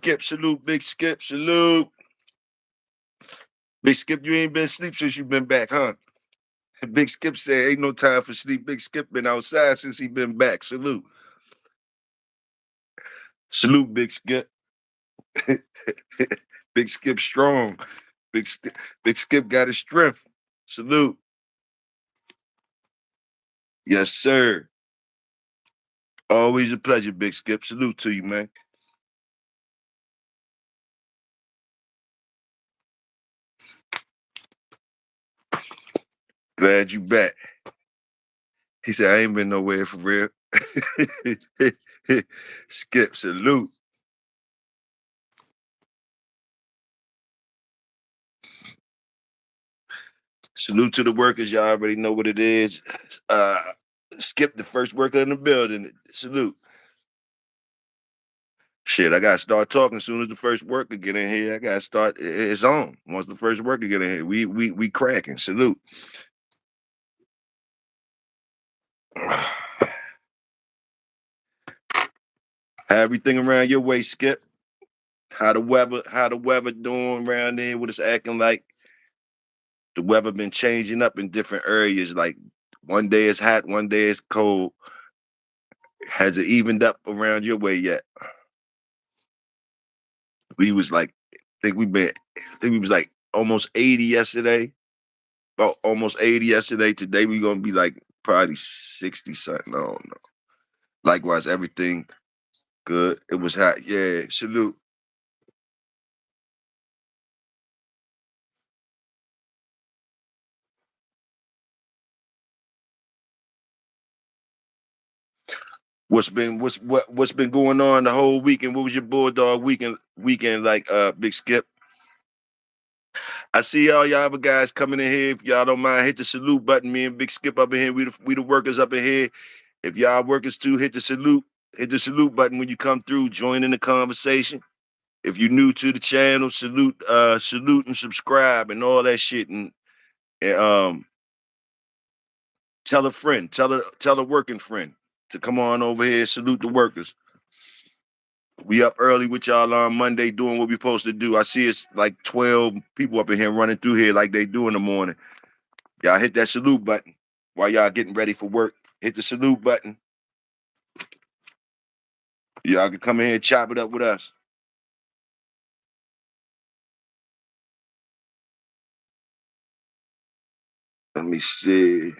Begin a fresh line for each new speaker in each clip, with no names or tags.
Skip, salute. Big Skip, salute. Big Skip, you ain't been asleep since you been back, huh? Big Skip said ain't no time for sleep. Big Skip been outside since he been back. Salute. Salute, Big Skip. Big Skip strong. Big Skip, Big Skip got his strength. Salute. Yes, sir. Always a pleasure, Big Skip. Salute to you, man. Glad you back. He said, I ain't been nowhere for real. Skip, salute. Salute to the workers. Y'all already know what it is. Uh, Skip, the first worker in the building. Salute. Shit, I gotta start talking as soon as the first worker get in here. I gotta start. It's on. Once the first worker get in here, we cracking. Salute. How everything around your way, Skip? How the weather doing around there? What it's acting like? The weather been changing up in different areas. Like one day it's hot, one day it's cold. Has it evened up around your way yet? We was like, I think we was like almost 80 yesterday. About almost 80 yesterday. Today we gonna be like probably 60 something. I don't know. Likewise, everything good. It was hot. Yeah, salute. What's been going on the whole weekend? What was your bulldog weekend like? Big Skip. I see y'all other guys coming in here. If y'all don't mind, hit the salute button. Me and Big Skip up in here. We the workers up in here. If y'all workers too, hit the salute. Hit the salute button when you come through. Join in the conversation. If you're new to the channel, salute and subscribe and all that shit. And tell a friend, tell a working friend to come on over here. Salute the workers. We up early with y'all on Monday doing what we supposed to do. I see it's like 12 people up in here running through here like they do in the morning. Y'all hit that salute button while y'all getting ready for work. Hit the salute button. Y'all can come in here and chop it up with us. Let me see.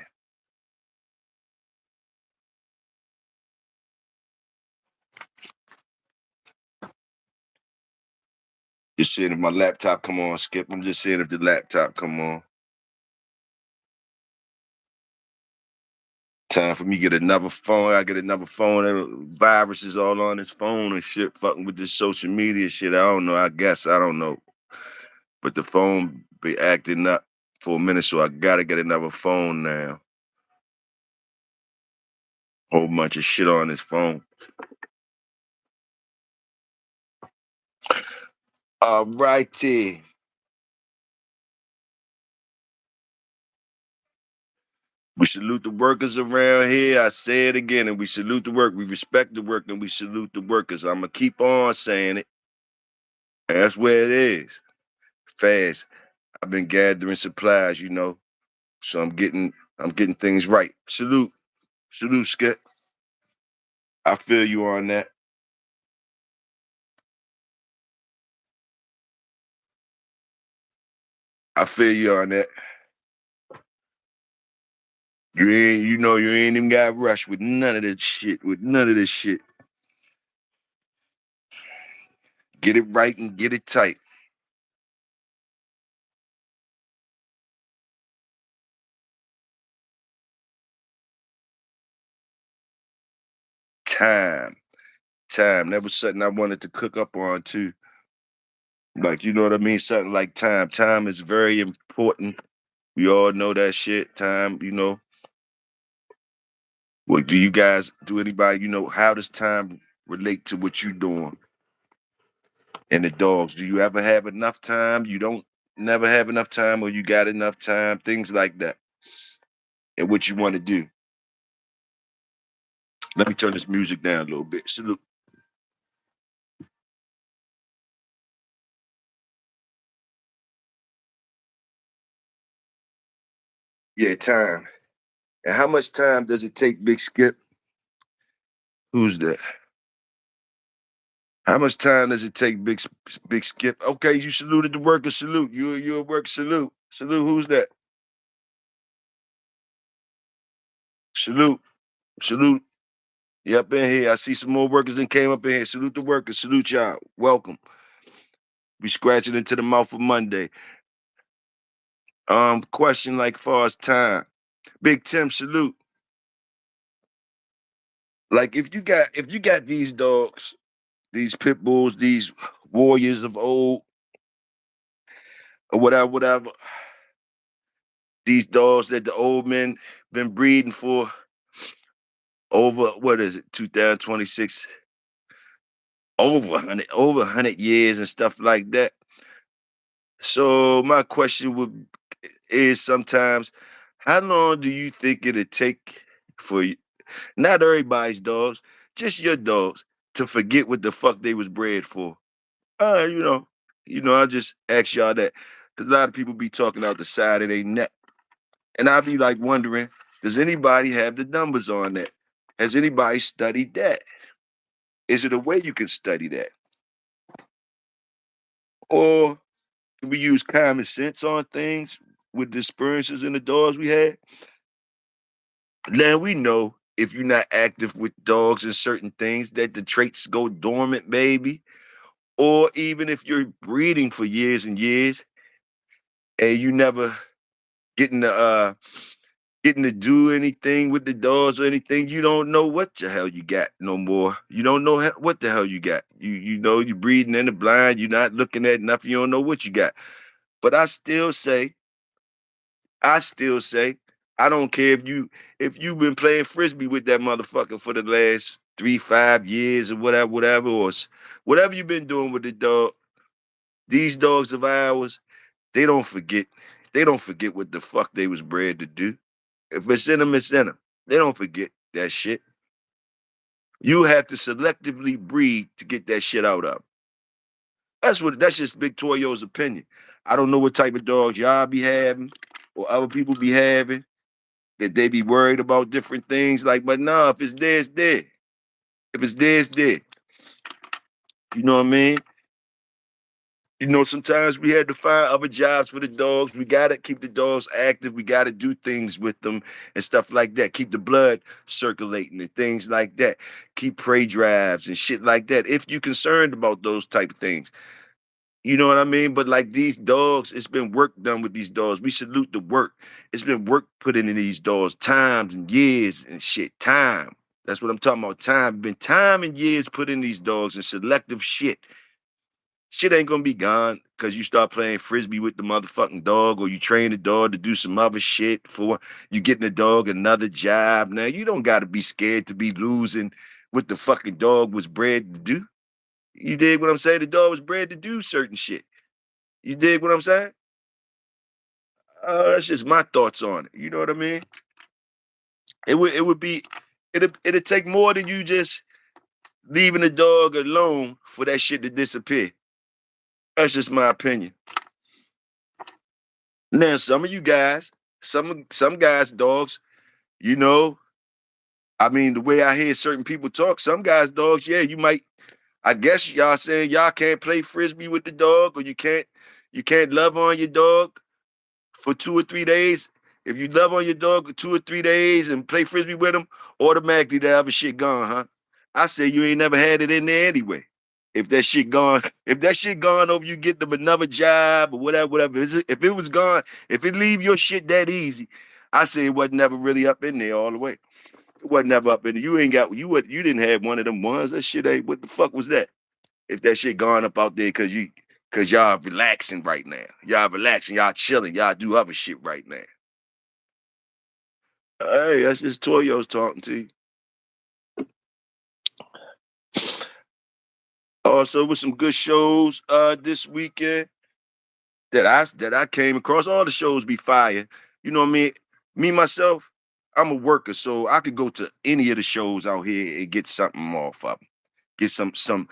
Just seeing if my laptop come on, Skip. I'm just seeing if the laptop come on. Time for me to get another phone. I get another phone. Viruses all on this phone and shit, fucking with this social media shit. I don't know. I guess I don't know. But the phone be acting up for a minute, so I gotta get another phone now. Whole bunch of shit on this phone. All righty. We salute the workers around here. I say it again, and we salute the work. We respect the work, and we salute the workers. I'm gonna keep on saying it. That's where it is. Fast. I've been gathering supplies, so I'm getting things right. Salute, Skip. I feel you on that. I feel you on that. You ain't even got rushed with none of this shit. With none of this shit. Get it right and get it tight. Time. Time. That was something I wanted to cook up on too. Like, you know what I mean? Something like time. Time is very important. We all know that shit. Time. Well, do anybody, how does time relate to what you doing? And the dogs, do you ever have enough time? You don't never have enough time, or you got enough time? Things like that. And what you want to do. Let me turn this music down a little bit. Salute. Yeah, time. And how much time does it take, Big Skip? Who's that? How much time does it take, Big Skip? Okay, you saluted the worker. Salute. You a work. Salute. Salute. Who's that? Salute. Salute. You up in here. I see some more workers that came up in here. Salute the workers. Salute y'all. Welcome. We scratching into the mouth of Monday. Question like far as time. Big Tim, salute. Like if you got these dogs, these pit bulls, these warriors of old, or whatever, these dogs that the old men been breeding for over what is it, 2026, over 100 years and stuff like that. So my question would is sometimes, how long do you think it'd take for you, not everybody's dogs, just your dogs, to forget what the fuck they was bred for? Uh, you know, I just ask y'all that because a lot of people be talking out the side of their neck, and I be like wondering, does anybody have the numbers on that? Has anybody studied that? Is it a way you can study that, or can we use common sense on things with the experiences and the dogs we had? Now we know if you're not active with dogs and certain things that the traits go dormant, baby. Or even if you're breeding for years and years and you never getting to getting to do anything with the dogs or anything, you don't know what the hell you got no more. You don't know what the hell you got. You know you're breeding in the blind. You're not looking at nothing. You don't know what you got. But I still say, I don't care if you've been playing frisbee with that motherfucker for the last 3, 5 years or whatever, or whatever you've been doing with the dog. These dogs of ours, they don't forget. They don't forget what the fuck they was bred to do. If it's in them, it's in them. They don't forget that shit. You have to selectively breed to get that shit out of 'em. That's just Big Toyo's opinion. I don't know what type of dogs y'all be having or other people be having, that they be worried about different things. Like, but nah, if it's there, it's there. If it's there, it's there. You know what I mean? Sometimes we had to find other jobs for the dogs. We gotta keep the dogs active. We gotta do things with them and stuff like that. Keep the blood circulating and things like that. Keep prey drives and shit like that. If you're concerned about those type of things. You know what I mean? But like these dogs, it's been work done with these dogs. We salute the work. It's been work put into these dogs, times and years and shit. Time. That's what I'm talking about. Time. Been time and years put in these dogs and selective shit. Shit ain't gonna be gone because you start playing frisbee with the motherfucking dog, or you train the dog to do some other shit for you getting the dog another job. Now you don't gotta be scared to be losing what the fucking dog was bred to do. You dig what I'm saying? The dog was bred to do certain shit. You dig what I'm saying? That's just my thoughts on it. You know what I mean? It would be it'd take more than you just leaving the dog alone for that shit to disappear. That's just my opinion. Now, some of you guys, some guys, dogs, you know, I mean, the way I hear certain people talk, some guys, dogs, yeah, you might. I guess y'all saying y'all can't play frisbee with the dog, or you can't love on your dog for 2 or 3 days. If you love on your dog for 2 or 3 days and play frisbee with him, automatically that other shit gone, huh? I say you ain't never had it in there anyway. If that shit gone over, you get them another job or whatever. If it was gone, if it leave your shit that easy, I say it wasn't never really up in there all the way. It wasn't never up in there. You ain't got you didn't have one of them ones. That shit ain't, what the fuck was that? If that shit gone up out there cause y'all relaxing right now. Y'all relaxing, y'all chilling, y'all do other shit right now. Hey, that's just Toyo's talking to you. Also, with some good shows this weekend that I came across. All the shows be fire. You know what I mean? Me myself, I'm a worker, so I could go to any of the shows out here and get something off of 'em. Get something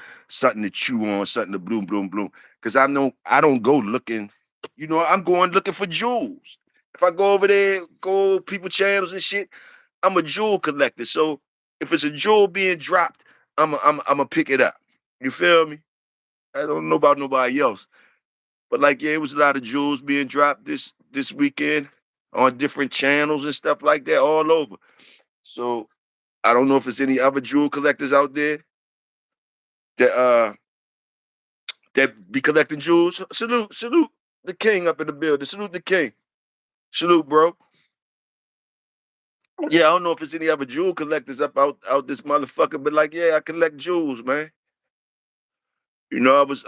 to chew on, something to bloom, bloom, bloom. Cause I know I don't go looking, I'm going looking for jewels. If I go over there, go people channels and shit, I'm a jewel collector. So if it's a jewel being dropped, I'm a pick it up. You feel me? I don't know about nobody else, but like yeah, it was a lot of jewels being dropped this weekend on different channels and stuff like that all over. So I don't know if there's any other jewel collectors out there that that be collecting jewels. Salute the king up in the building. Salute the king. Salute, bro. Yeah, I don't know if it's any other jewel collectors up out this motherfucker, but like, yeah, I collect jewels, man. You know, I was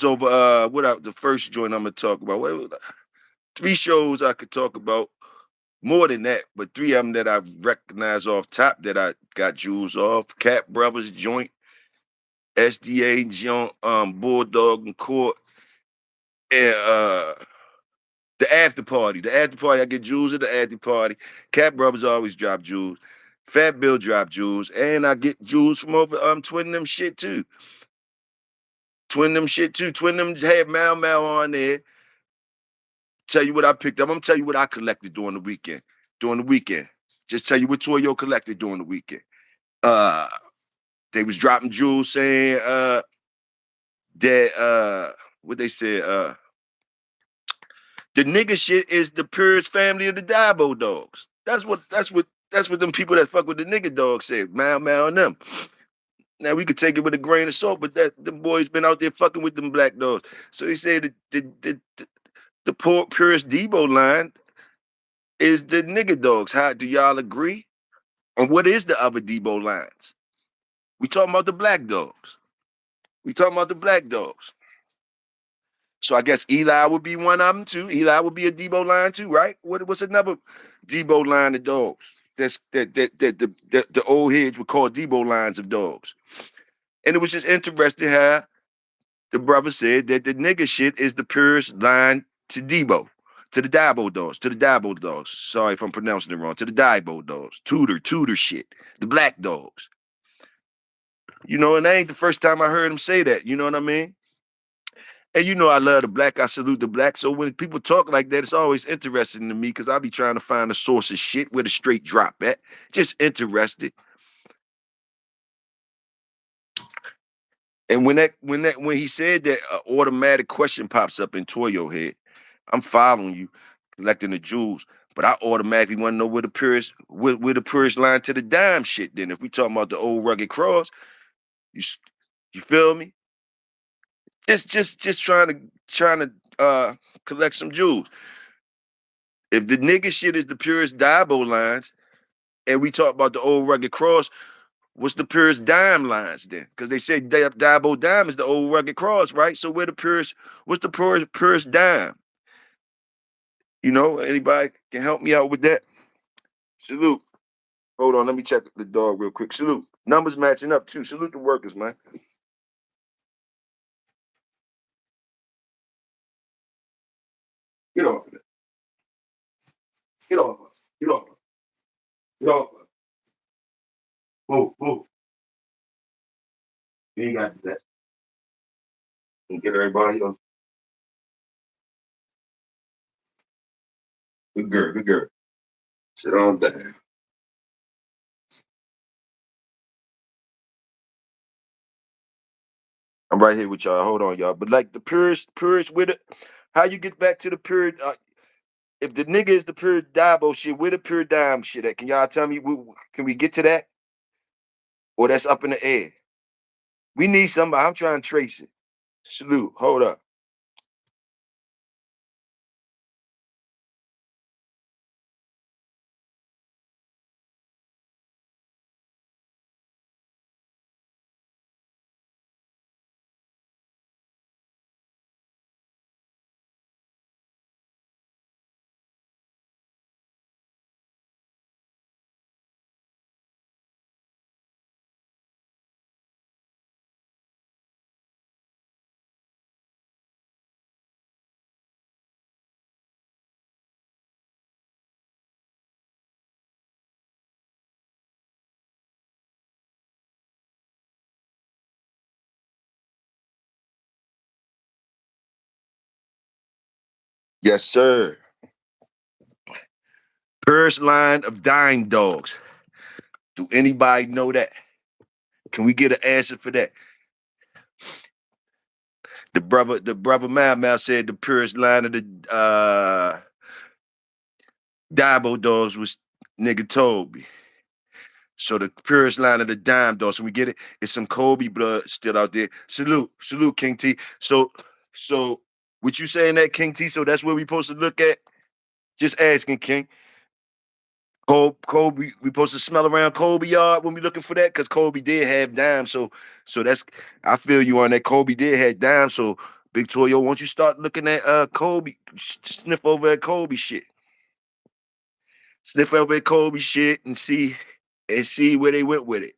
over the first joint I'm gonna talk about. Three shows I could talk about. More than that, but three of them that I've recognized off top that I got jewels off. Cat Brothers joint, SDA joint, Bulldog and Court, and the after party. The after party, I get jewels at the after party. Cat Brothers always drop jewels. Fat Bill drop jewels, and I get jewels from over Twin them shit too. Twin them shit too. Twin them had Mal on there. Tell you what I picked up. I'm gonna tell you what I collected during the weekend. During the weekend, just tell you what Toyo collected during the weekend. Uh, they was dropping jewels saying that what they said the nigga shit is the purest family of the Diabo dogs. That's what them people that fuck with the nigga dogs said. Mal and them. Now we could take it with a grain of salt, but that the boys been out there fucking with them black dogs. So he said the purest Debo line is the nigga dogs. How do y'all agree? And what is the other Debo lines? We talking about the black dogs. We talking about the black dogs. So I guess Eli would be one of them too. Eli would be a Debo line too, right? What's another Debo line of dogs? The old heads would call Debo lines of dogs. And it was just interesting how the brother said that the nigga shit is the purest line to Debo, to the Dabo dogs, to the Dabo dogs. Sorry if I'm pronouncing it wrong. To the Dabo dogs, Tudor shit, the black dogs. You know, and that ain't the first time I heard him say that. You know what I mean? And you know I love the black. I salute the black. So when people talk like that, it's always interesting to me because I be trying to find the source of shit where the straight drop at. Just interested. And when he said that, automatic question pops up in Toyo head. I'm following you, collecting the jewels, but I automatically want to know where the purest line to the dime shit. Then, if we talking about the old rugged cross, you you feel me? Just trying to collect some jewels. If the nigga shit is the purest Diabo lines, and we talk about the old rugged cross, what's the purest dime lines then? Because they say Diabo dime is the old rugged cross, right? So what's the purest dime? You know, anybody can help me out with that? Salute. Hold on, let me check the dog real quick. Salute. Numbers matching up too. Salute the workers, man. Get off of it. Get off of it. Get off of it. Get off of it. Move, move. You ain't got to do that. And get everybody on. Good girl, good girl. Sit on down. I'm right here with y'all. Hold on, y'all. But like the purest with it, how you get back to the pure? If the nigga is the pure Diabo shit, where the pure dime shit at? Can y'all tell me? Can we get to that? Or that's up in the air? We need somebody. I'm trying to trace it. Salute. Hold up. Yes, sir. First line of dime dogs. Do anybody know that? Can we get an answer for that? The brother Mal said the purest line of the Diabo dogs was nigga Toby. So the purest line of the dime dogs. So we get it. It's some Kobe blood still out there. Salute, King T. So what you saying that King T? So that's what we supposed to look at. Just asking, King. Kobe, we supposed to smell around Kobe yard when we looking for that, because Kobe did have dimes. So that's I feel you on that. Kobe did have dimes. So Big Toyo, won't you start looking at Kobe? Sniff over at Kobe shit. Sniff over at Kobe shit and see where they went with it.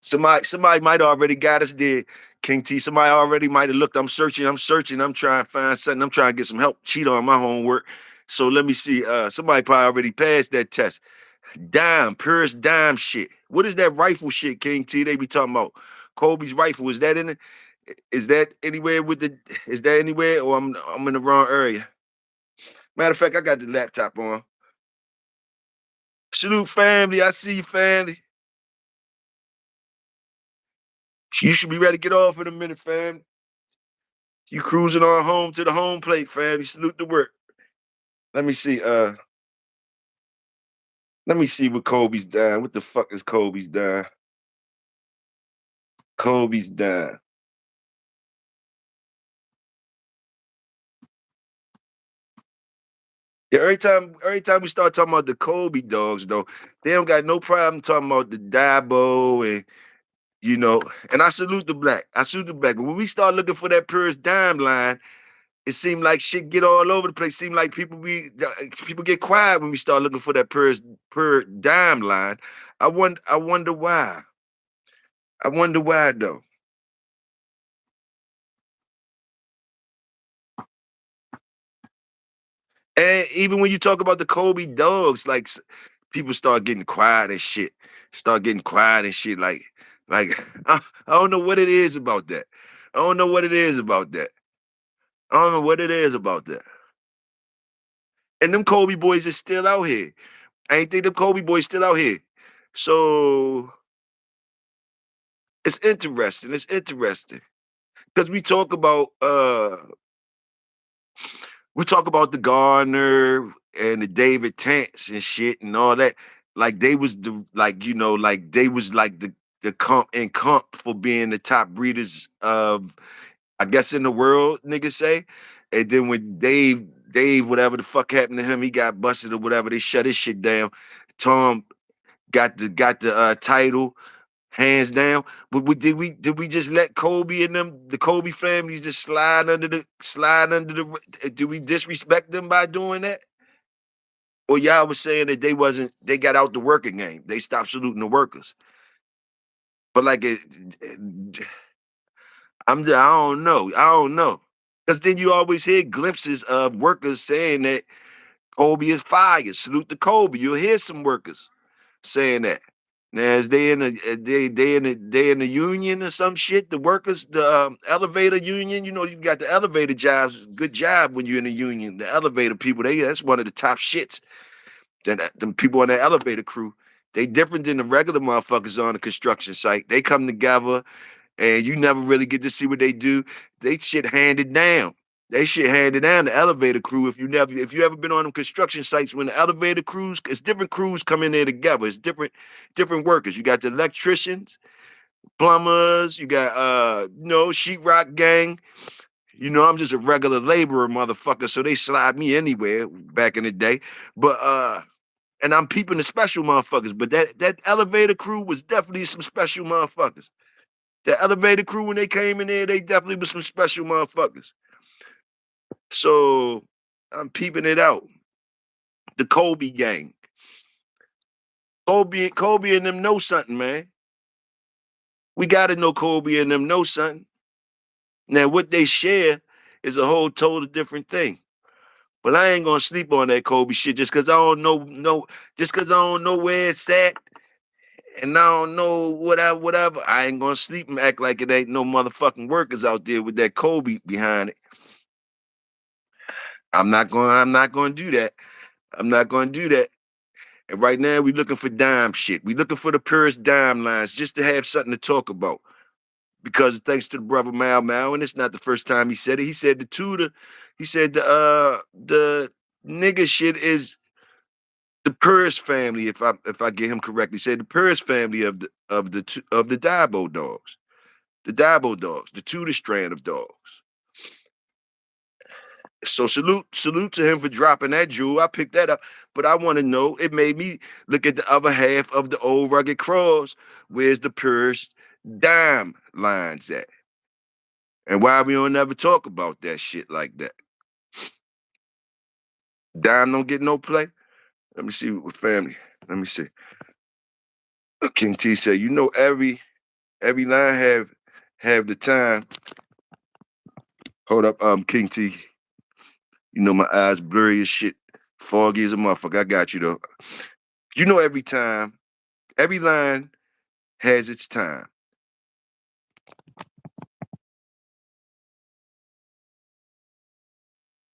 Somebody might already got us there, King T. Somebody already might have looked. I'm searching. I'm trying to find something. I'm trying to get some help. Cheat on my homework. So let me see. Somebody probably already passed that test. Dime, purest dime shit. What is that rifle shit, King T? They be talking about Kobe's rifle. Is that in it? Is that anywhere with the? Is that anywhere? Or I'm in the wrong area. Matter of fact, I got the laptop on. Salute family. I see you, family. You should be ready to get off in a minute, fam. You cruising on home to the home plate, fam. You salute the work. Let me see. Let me see what Kobe's dime. What the fuck is Kobe's dime? Kobe's dime. Yeah, every time we start talking about the Kobe dogs, though, they don't got no problem talking about the Dabo and you know. And I salute the black. I salute the black. But when we start looking for that purest dime line, it seemed like shit get all over the place. Seemed like people get quiet when we start looking for that per dime line. I wonder why. I wonder why though. And even when you talk about the Kobe dogs, like people start getting quiet and shit. Start getting quiet and shit. Like I don't know what it is about that. I don't know what it is about that. I don't know what it is about that. And them Kobe boys is still out here. I ain't think them Kobe boys still out here. So it's interesting. It's interesting. Because we talk about the Gardner and the David Tants and shit and all that. Like they was like they was like the comp for being the top breeders of, I guess, in the world, niggas say. And then when Dave, whatever the fuck happened to him, he got busted or whatever. They shut his shit down. Tom got the title hands down. But did we just let Kobe and them, the Kobe families, just slide under the? Do we disrespect them by doing that? Or y'all was saying that they got out the working game. They stopped saluting the workers. But like I don't know. I don't know. Because then you always hear glimpses of workers saying that Kobe is fired. Salute to Kobe. You'll hear some workers saying that. Now, as they in the union or some shit, the workers, the elevator union. You got the elevator jobs. Good job when you're in the union. The elevator people, that's one of the top shits. Then the people on that elevator crew, they different than the regular motherfuckers on the construction site. They come together and you never really get to see what they do. They shit handed down. They shit handed down. The elevator crew. If you ever been on them construction sites, when the elevator crews, it's different crews come in there together. It's different workers. You got the electricians, plumbers. You got sheetrock gang. I'm just a regular laborer, motherfucker. So they slide me anywhere back in the day. But and I'm peeping the special motherfuckers. But that elevator crew was definitely some special motherfuckers. The elevator crew, when they came in there, they definitely was some special motherfuckers. So I'm peeping it out. The Kobe gang. Kobe and them know something, man. We gotta know Kobe and them know something. Now what they share is a whole total different thing. But I ain't gonna sleep on that Kobe shit just cause I don't know just cause I don't know where it's at. and I don't know whatever. I ain't gonna sleep and act like it ain't no motherfucking workers out there with that Kobe behind it. I'm not gonna do that. I'm not gonna do that. And right now we looking for dime shit. We looking for the purest dime lines just to have something to talk about. Because thanks to the brother Mal Mal, and it's not the first time he said it. He said he said the nigga shit is the Purse family, if I get him correctly, said the Purse family of the Dabo dogs, the Dabo dogs, the Tudor strand of dogs. So salute to him for dropping that jewel. I picked that up, but I want to know. It made me look at the other half of the old rugged cross. Where's the Purse dime lines at? And why we don't ever talk about that shit like that? Dime don't get no play. Let me see with family. Let me see. King T said, you know, every line have the time. Hold up, King T. You know my eyes blurry as shit, foggy as a motherfucker. I got you though. You know every line has its time.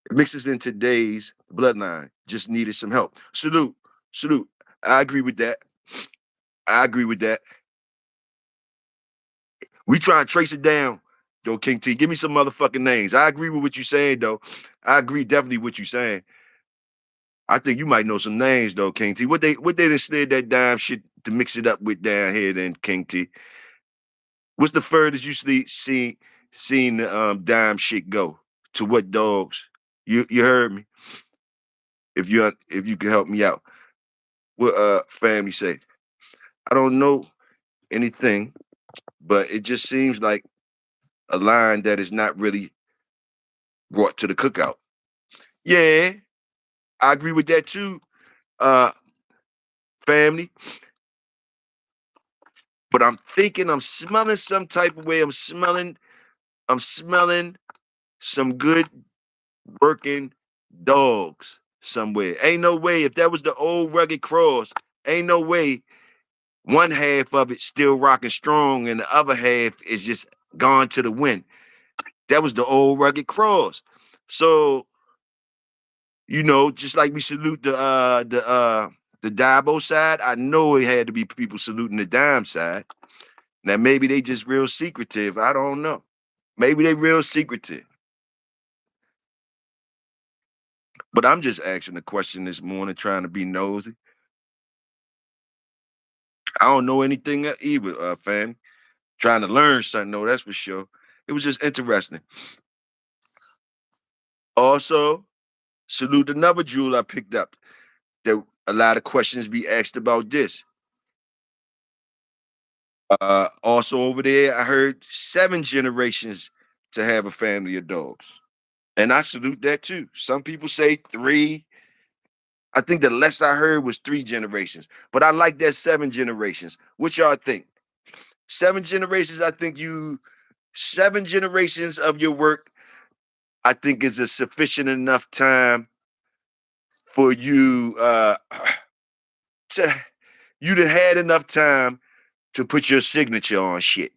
It mixes in today's bloodline. Just needed some help. Salute, salute. I agree with that. I agree with that. We try and trace it down, though, King T. Give me some motherfucking names. I agree with what you're saying, though. I agree definitely with what you're saying. I think you might know some names, though, King T. What they done slid that dime shit to mix it up with down here, then, King T? What's the furthest you seen the dime shit go? To what dogs? You heard me. If you can help me out, what family say? I don't know anything, but it just seems like a line that is not really brought to the cookout. Yeah, I agree with that too, uh, family. But I'm thinking, I'm smelling some type of way. I'm smelling some good working dogs somewhere. Ain't no way if that was the old rugged cross. Ain't no way one half of it still rocking strong and the other half is just gone to the wind. That was the old rugged cross. So just like we salute the Dabo side, I know it had to be people saluting the dime side. Now maybe they just real secretive. I don't know. Maybe they real secretive. But I'm just asking a question this morning, trying to be nosy. I don't know anything either, fam. Trying to learn something, though, that's for sure. It was just interesting. Also, salute another jewel I picked up. That a lot of questions be asked about this. Also over there, I heard 7 generations to have a family of dogs. And I salute that too. Some people say 3. I think the less I heard was 3 generations. But I like that 7 generations. What y'all think? 7 generations, I think 7 generations of your work, I think is a sufficient enough time for you to you'd have had enough time to put your signature on shit.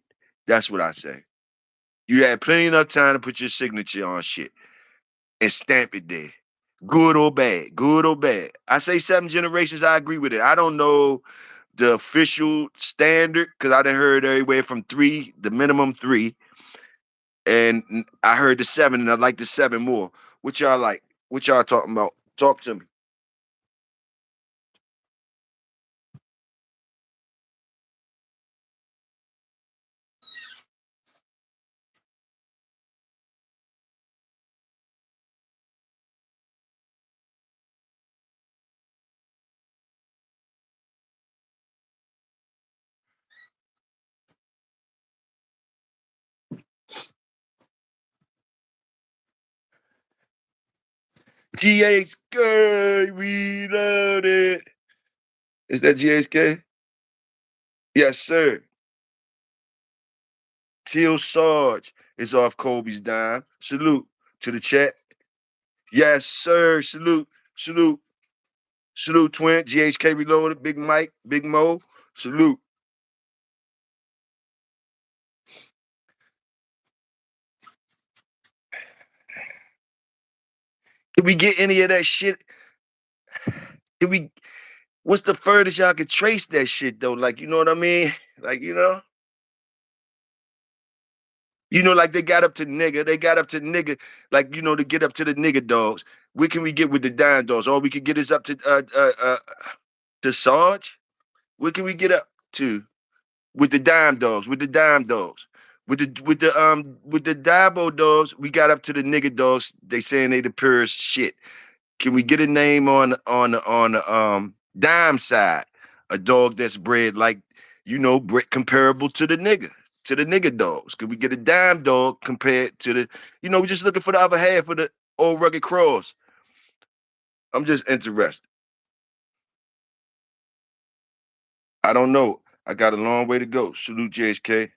That's what I say. You had plenty enough time to put your signature on shit and stamp it there. Good or bad, good or bad. I say 7 generations, I agree with it. I don't know the official standard because I done heard everywhere from 3, the minimum 3, and I heard the 7, and I like the 7 more. What y'all like? What y'all talking about? Talk to me. GHK, we love it. Is that GHK? Yes, sir. Teal Sarge is off Kobe's dime. Salute to the chat. Yes, sir. Salute, salute, salute, twin. GHK Reloaded, Big Mike, Big Mo. Salute. we get any of that shit? Can we? What's the furthest y'all could trace that shit though? Like, you know what I mean? Like, like they got up to nigga, like to get up to the nigga dogs. Where can we get with the dime dogs? All we could get is up to Sarge. Where can we get up to with the dime dogs? With the dime dogs. With the Dabo dogs, we got up to the nigga dogs. They saying they the purest shit. Can we get a name on the dime side? A dog that's bred like comparable to the nigga dogs. Can we get a dime dog compared to the we're just looking for the other half of the old rugged cross. I'm just interested. I don't know. I got a long way to go. Salute JHK.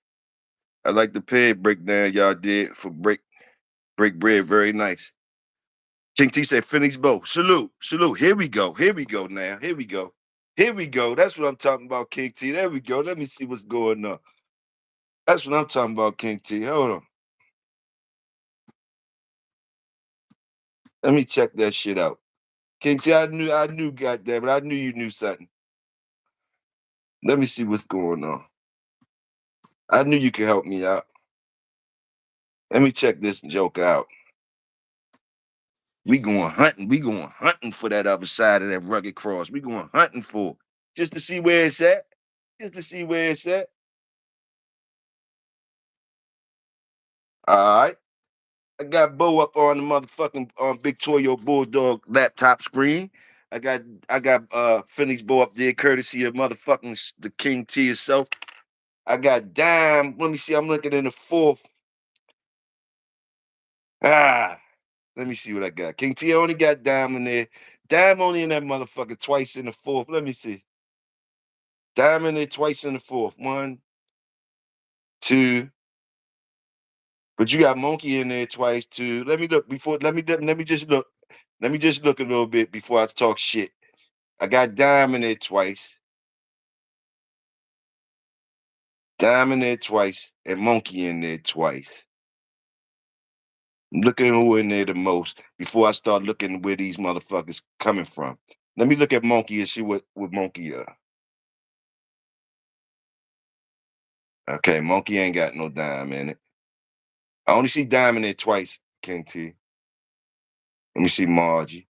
I like the peg breakdown y'all did for break bread. Very nice. King T said Phoenix Bow. Salute. Salute. Here we go. Here we go now. Here we go. Here we go. That's what I'm talking about, King T. There we go. Let me see what's going on. That's what I'm talking about, King T. Hold on. Let me check that shit out. King T, I knew, goddamn it. I knew you knew something. Let me see what's going on. I knew you could help me out. Let me check this joke out. We going hunting. We going hunting for that other side of that rugged cross. We going hunting for just to see where it's at. Just to see where it's at. All right. I got Bo up on the motherfucking Victoria Bulldog laptop screen. I got Phoenix Bo up there, courtesy of motherfucking the King T itself. I got Dime. Let me see. I'm looking in the fourth. Let me see what I got. King T only got Dime in there. Dime only in that motherfucker twice in the fourth. Let me see. Dime in there twice in the fourth. One, two. But you got Monkey in there twice too. Let me look before. Let me just look. Let me just look a little bit before I talk shit. I got Dime in there twice. Dime in there twice, and Monkey in there twice. I'm looking who in there the most before I start looking where these motherfuckers coming from. Let me look at Monkey and see what Monkey are. Okay, Monkey ain't got no Dime in it. I only see Dime in there twice, King T. Let me see Margie.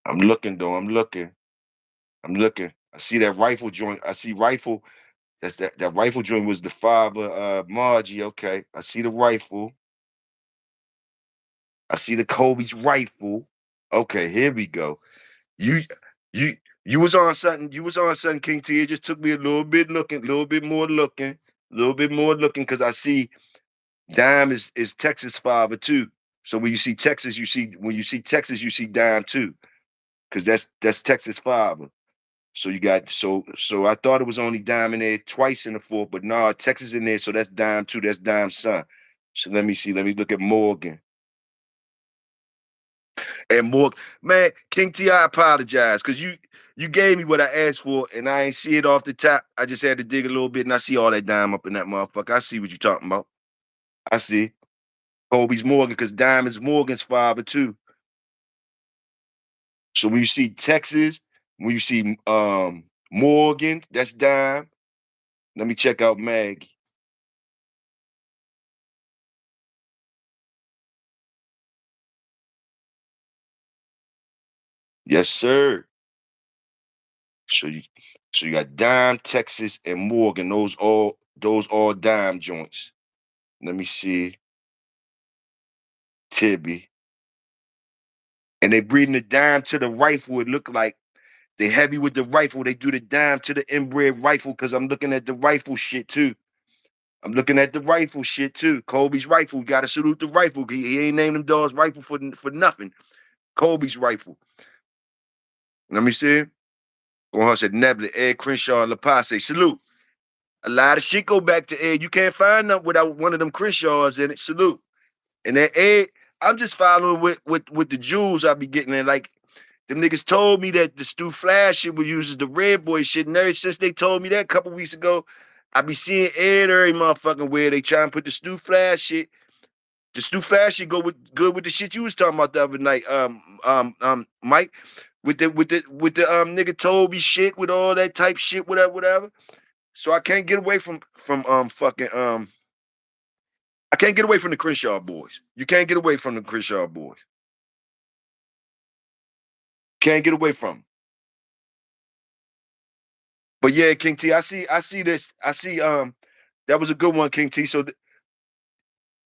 I'm looking though. I'm looking. I see that rifle joint. I see rifle. That's that rifle joint was the father, Margie. Okay. I see the rifle. I see the Kobe's rifle. Okay, here we go. You you you was on something. You was on something, King T. It just took me a little bit looking, a little bit more looking, because I see Dime is Texas father too. So when you see Texas, you see Dime too, because that's Texas father. So you got so I thought it was only Dime in there twice in the fourth, but nah, Texas in there, so that's Dime too. That's Dime's son. So let me see. Let me look at Morgan. And Morgan, man, King T, I apologize because you gave me what I asked for, and I ain't see it off the top. I just had to dig a little bit, and I see all that Dime up in that motherfucker. I see what you talking about. I see. Kobe's Morgan, because Dime is Morgan's father too. So when you see Texas, when you see Morgan, that's Dime. Let me check out Maggie. Yes, sir. So you so you got Dime, Texas, and Morgan. Those all Dime joints. Let me see. Tibby. And they breeding the Dime to the rifle. It look like they heavy with the rifle. They do the Dime to the inbred rifle, because I'm looking at the rifle shit too. Kobe's rifle. Got to salute the rifle. He ain't named them dogs rifle for nothing. Kobe's rifle. Let me see. Go on, said Nebula, Ed Crenshaw, and LaPace. Salute. A lot of shit go back to Ed. You can't find them without one of them Crenshaws in it. Salute. And that Ed, I'm just following with the jewels I be getting in. Like, them niggas told me that the Stu Flash shit we use is the Red Boy shit. And ever since they told me that a couple weeks ago, I be seeing every motherfucking where they try and put the Stu Flash shit. The Stu Flash shit go with good with the shit you was talking about the other night, Mike, with the nigga Toby shit, with all that type shit, whatever, whatever. So I can't get away from fucking I can't get away from the Crenshaw boys. You can't get away from the Crenshaw boys. Can't get away from them. But yeah, King T, I see this. I see that was a good one, King T. So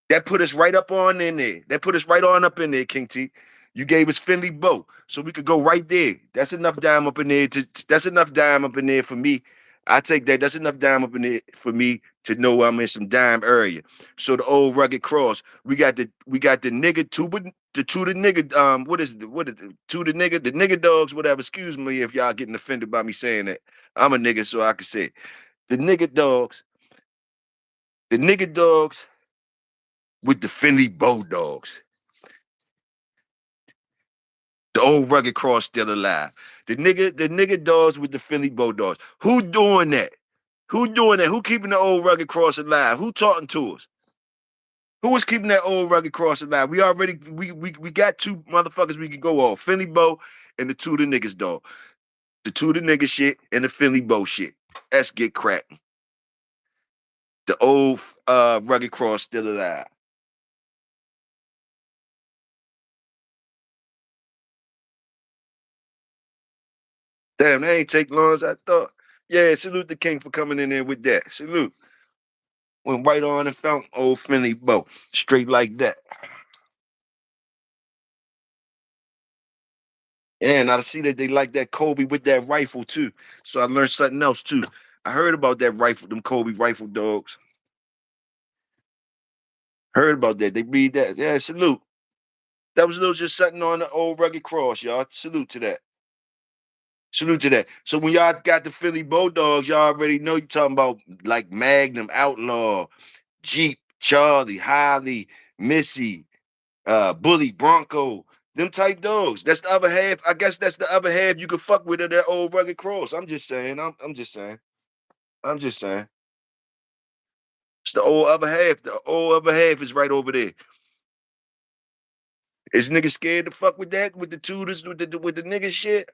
that put us right up on in there. That put us right on up in there, King T. You gave us Finley Bow, so we could go right there. That's enough dime up in there. That's enough dime up in there for me. I take that. That's enough dime up in there for me to know I'm in some dime area. So the old rugged cross. We got the nigga the nigga what is the to the nigga dogs, whatever. Excuse me if y'all getting offended by me saying that. I'm a nigga, so I can say it. The nigga dogs, the nigga dogs with the Finley Bulldogs. The old rugged cross still alive. The nigga dogs with the Finley Bulldogs. Who doing that? Who doing that? Who keeping the old rugged cross alive? Who talking to us? Who is keeping that old rugged cross alive? We got two motherfuckers we can go off. Finley Bow and the two of the niggas dog. The two of the nigga shit and the Finley Bow shit. Let's get cracking. The old rugged cross still alive. Damn, that ain't take long as I thought. Yeah, salute the king for coming in there with that. Salute. Went right on and found old Finley Bow. Straight like that. And I see that they like that Kobe with that rifle too. So I learned something else too. I heard about that rifle, them Kobe rifle dogs. Heard about that. They read that. Yeah, salute. That was a little just something on the old rugged cross, y'all. Salute to that. Salute to that. So when y'all got the Philly Bulldogs, y'all already know you talking about like Magnum, Outlaw, Jeep, Charlie, Holly, Missy, Bully, Bronco, them type dogs. That's the other half. I guess that's the other half you could fuck with of that old rugged cross. I'm just saying. I'm just saying. I'm just saying. It's the old other half. The old other half is right over there. Is niggas scared to fuck with that? With the tutors, with the nigga shit?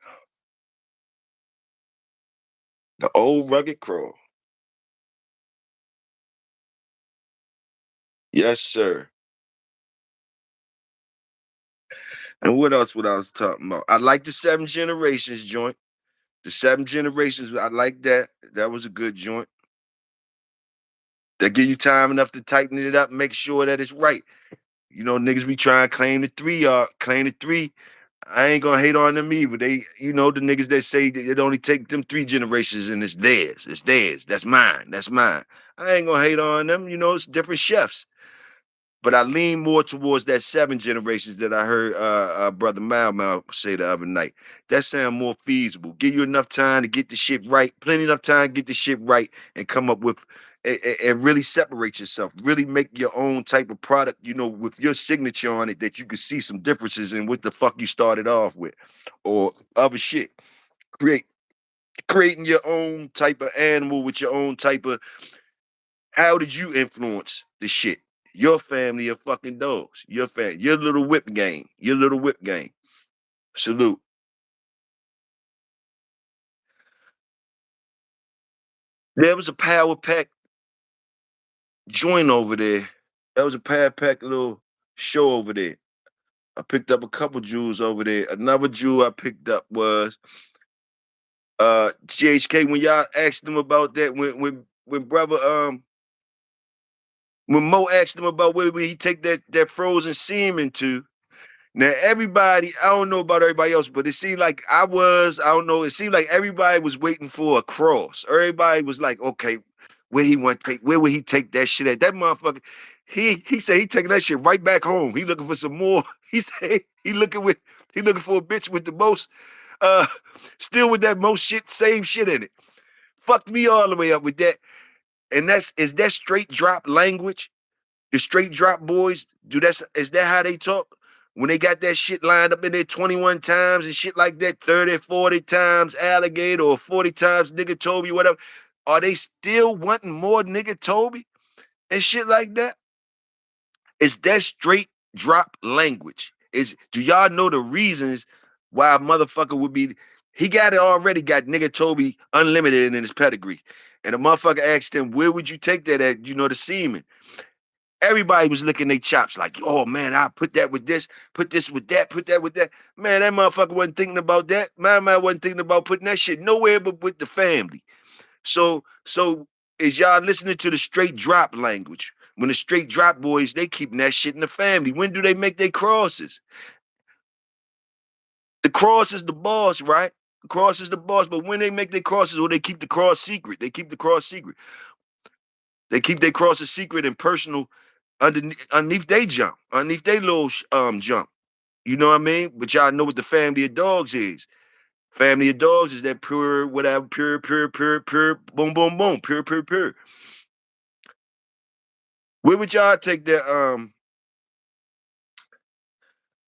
The old rugged cross. Yes, sir. And what else? What I was talking about? I like the Seven Generations joint. The Seven Generations. I like that. That was a good joint. That give you time enough to tighten it up, make sure that it's right. You know, niggas be trying to claim the three, claim the three. I ain't gonna hate on them either. They, the niggas that say that it only take them three generations and it's theirs. It's theirs. That's mine. That's mine. I ain't gonna hate on them. It's different chefs. But I lean more towards that seven generations that I heard brother Mal say the other night. That sound more feasible. Give you enough time to get the shit right, plenty enough time to get the shit right, and come up with and really separate yourself. Really make your own type of product, with your signature on it that you can see some differences in what the fuck you started off with, or other shit. Create Creating your own type of animal with your own type of. How did you influence the shit? Your family of fucking dogs. Your little whip game. Your little whip game. Salute. There was a power pack joint over there. That was a power pack little show over there. I picked up a couple jewels over there. Another jewel I picked up was GHK. When y'all asked them about that, when brother when Mo asked him about where he take that frozen semen to. Now, everybody, I don't know about everybody else, but it seemed like I don't know, it seemed like everybody was waiting for a cross. Everybody was like, okay, where would he take that shit at? That motherfucker, he said he taking that shit right back home. He looking for some more. He said he looking for a bitch with the most, uh, still with that most shit, same shit in it. Fucked me all the way up with that. And is that straight drop language? The straight drop boys, is that how they talk? When they got that shit lined up in there 21 times and shit like that, 30, 40 times alligator or 40 times nigga told me, whatever. Are they still wanting more nigga Toby and shit like that? Is that straight drop language? Do y'all know the reasons why a motherfucker would be? He got it already. Got nigga Toby unlimited in his pedigree, and the motherfucker asked him, "Where would you take that at?" You know, the semen. Everybody was licking their chops like, "Oh man, I put that with this, put this with that, put that with that." Man, that motherfucker wasn't thinking about that. My man wasn't thinking about putting that shit nowhere but with the family. So is y'all listening to the straight drop language? When the straight drop boys, they keeping that shit in the family. When do they make their crosses? The cross is the boss, right? The cross is the boss. But when they make their crosses, or they keep the cross secret, they keep the cross secret. They keep their crosses secret and personal underneath they jump, underneath they little jump. You know what I mean? But y'all know what the family of dogs is. Family of dogs is that pure, whatever, pure, pure, pure, pure, boom, boom, boom, pure, pure, pure. Where would y'all take that?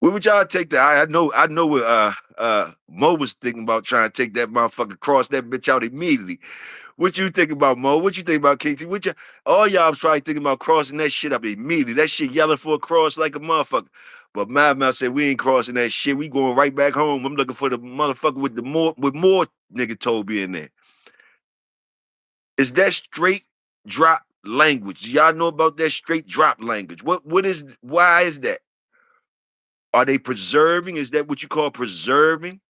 Where would y'all take that? I know what Mo was thinking about trying to take that motherfucker, cross that bitch out immediately. What you think about, Mo? What you think about, KT? All y'all was probably thinking about crossing that shit up immediately. That shit yelling for a cross like a motherfucker. But my mouth said we ain't crossing that shit. We going right back home. I'm looking for the motherfucker with more nigga Toby in there. Is that straight drop language? Do y'all know about that straight drop language? Why is that? Are they preserving? Is that what you call preserving?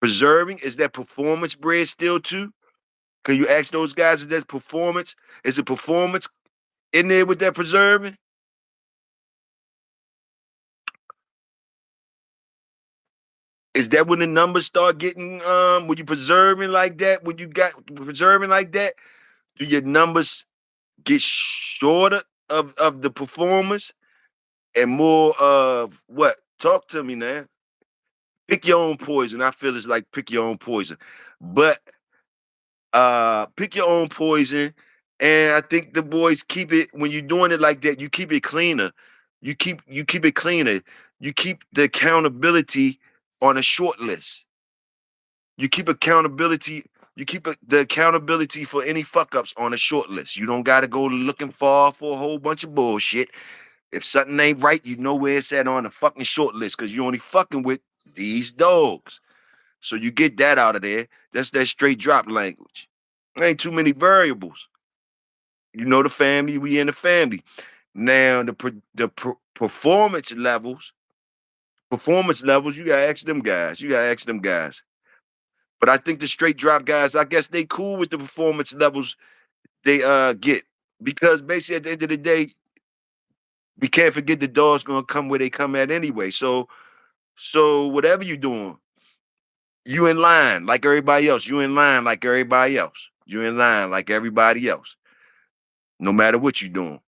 Preserving? Is that performance bred still too? Can you ask those guys if that's performance? Is it performance in there with that preserving? Is that when the numbers start getting when you preserving like that, when you got preserving like that, do your numbers get shorter of the performance and more of what? Talk to me now. Pick your own poison. I feel it's like pick your own poison. But pick your own poison. And I think the boys keep it when you're doing it like that, you keep it cleaner. You keep it cleaner. You keep the accountability on a short list. You keep accountability, the accountability for any fuck ups on a short list. You don't gotta go looking far for a whole bunch of bullshit. If something ain't right, you know where it's at on the fucking short list because you only fucking with these dogs. So you get that out of there. That's that straight drop language. There ain't too many variables. You know the family, we in the family. Now performance levels, you gotta ask them guys. You gotta ask them guys. But I think the straight drop guys, I guess they cool with the performance levels they get. Because basically at the end of the day, we can't forget the dog's gonna come where they come at anyway. So whatever you doing, you in line like everybody else. You in line like everybody else. You in line like everybody else. No matter what you doing.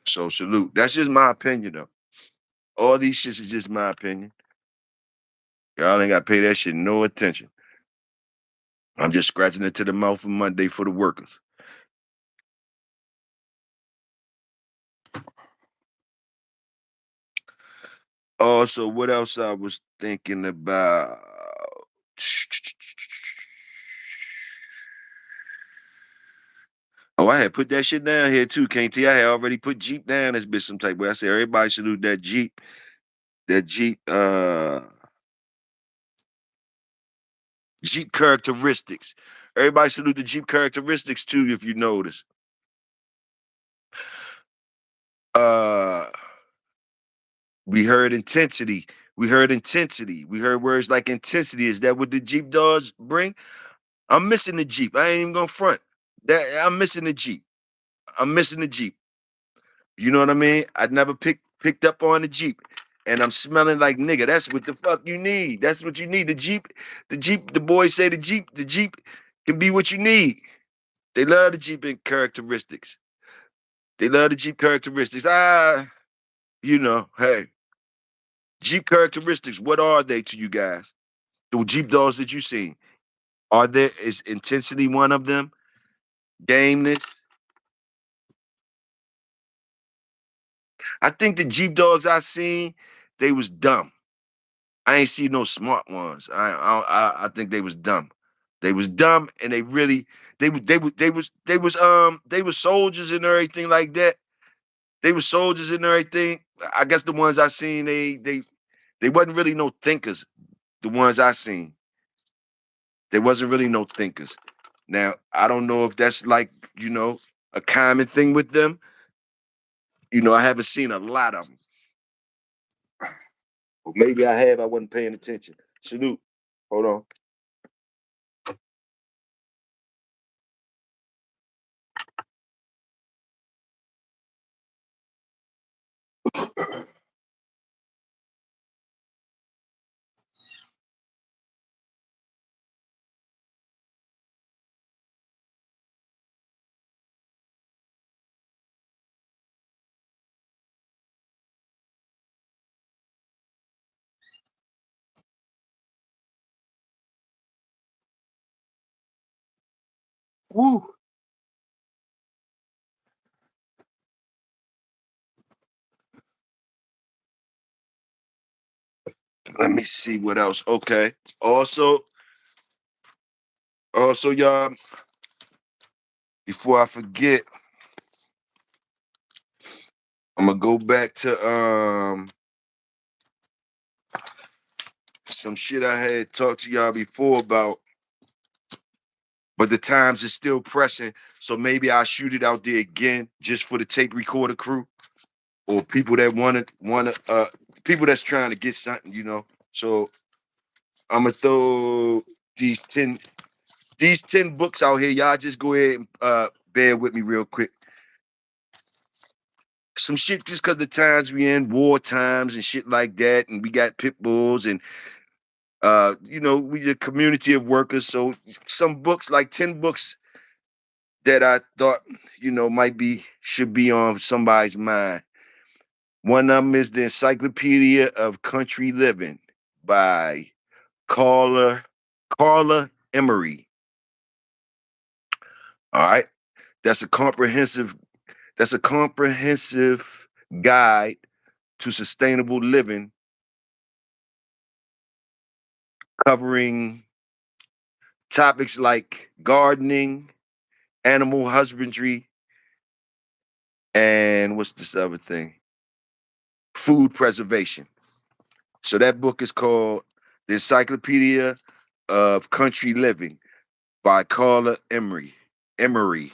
So salute. That's just my opinion though. All these shits is just my opinion. Y'all ain't gotta pay that shit no attention. I'm just scratching it to the mouth of Monday for the workers. Also, what else I was thinking about? Oh, I had put that shit down here too, KT. I had already put Jeep down this bitch some type of way. I said everybody should do that Jeep. That Jeep characteristics. Everybody salute the Jeep characteristics too, if you notice. Uh we heard intensity. We heard intensity. We heard words like intensity. Is that what the Jeep does bring? I'm missing the Jeep. I ain't even gonna front. That I'm missing the Jeep. I'm missing the Jeep. You know what I mean? I never picked up on the Jeep. And I'm smelling like nigga. That's what the fuck you need. That's what you need. The boys say the Jeep can be what you need. They love the Jeep and characteristics. They love the Jeep characteristics. Hey, Jeep characteristics, what are they to you guys? The Jeep dogs that you seen. Is intensity one of them? Gameness? I think the Jeep dogs I seen, they was dumb. I ain't see no smart ones. I think they was dumb. They was dumb, and they really they was soldiers and everything like that. They were soldiers and everything. I guess the ones I seen, they wasn't really no thinkers. The ones I seen, they wasn't really no thinkers. Now I don't know if that's like a common thing with them. I haven't seen a lot of them. Or maybe I have. I wasn't paying attention. Salute. Hold on. Woo. Let me see what else. Okay. Also, y'all, before I forget, I'm gonna go back to some shit I had talked to y'all before about, but the times is still pressing. So maybe I'll shoot it out there again just for the tape recorder crew or people that wanna people that's trying to get something. So I'm gonna throw these 10 these 10 books out here. Y'all just go ahead and bear with me real quick. Some shit just because the times we in, war times and shit like that, and we got pit bulls and we the community of workers. So some books, like 10 books that I thought, should be on somebody's mind. One of them is the Encyclopedia of Country Living by Carla Carla Emery. All right. That's a comprehensive that's a comprehensive guide to sustainable living covering topics like gardening, animal husbandry, and what's this other thing? Food preservation. So that book is called The Encyclopedia of Country Living by Carla Emery. Emery.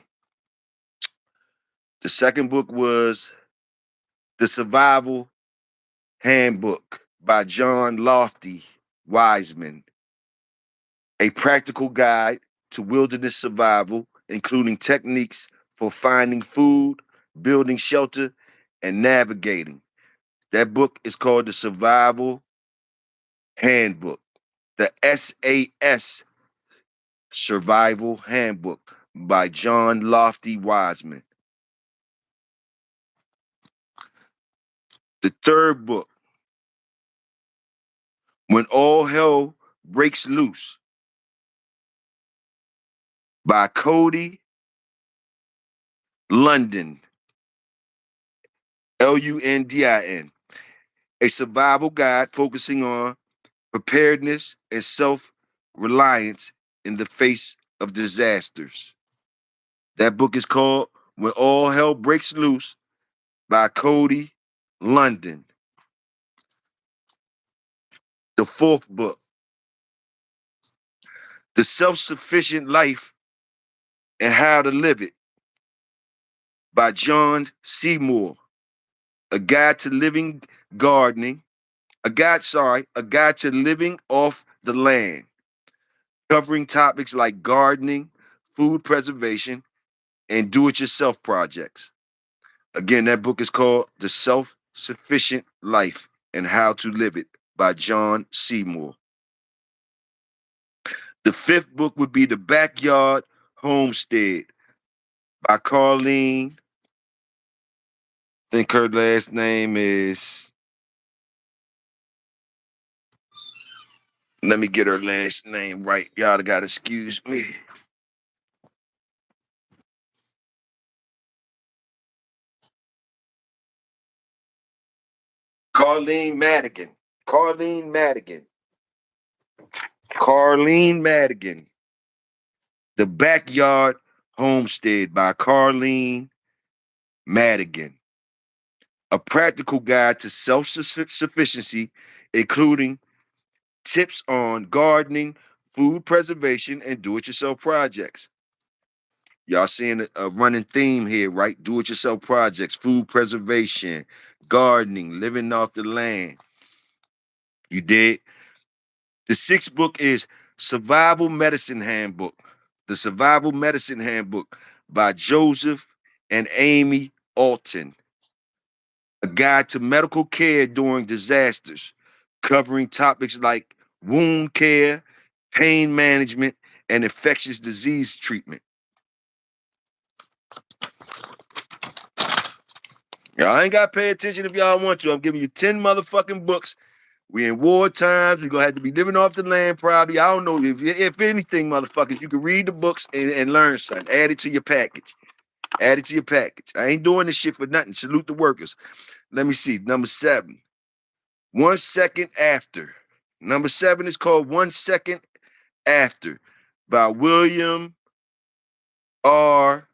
The second book was The Survival Handbook by John Lofty Wiseman, a practical guide to wilderness survival, including techniques for finding food, building shelter, and navigating. That book is called The Survival Handbook, the SAS Survival Handbook by John Lofty Wiseman. The third book, When All Hell Breaks Loose by Cody London, Lundin, a survival guide focusing on preparedness and self reliance in the face of disasters. That book is called When All Hell Breaks Loose by Cody London. The fourth book, The Self Sufficient Life and How to Live It by John Seymour, a guide to living gardening, a guide to living off the land, covering topics like gardening, food preservation, and do it yourself projects. Again, that book is called The Self Sufficient Life and How to Live It by John Seymour. The fifth book would be The Backyard Homestead by Carleen. I think her last name is, let me get her last name right. Y'all gotta excuse me. Carleen Madigan. Carleen Madigan. Carleen Madigan. The Backyard Homestead by Carlene Madigan. A practical guide to self-sufficiency, including tips on gardening, food preservation, and do-it-yourself projects. Y'all seeing a running theme here, right? Do-it-yourself projects, food preservation, gardening, living off the land. You did. The sixth book is Survival Medicine Handbook. The Survival Medicine Handbook by Joseph and Amy Alton. A guide to medical care during disasters, covering topics like wound care, pain management, and infectious disease treatment. Y'all ain't got to pay attention if y'all want to. I'm giving you 10 motherfucking books. We in war times. We're going to have to be living off the land proudly. I don't know. If anything, motherfuckers, you can read the books and learn something. Add it to your package. Add it to your package. I ain't doing this shit for nothing. Salute the workers. Let me see. Number 7. 1 Second After. Number 7 is called 1 Second After by William R.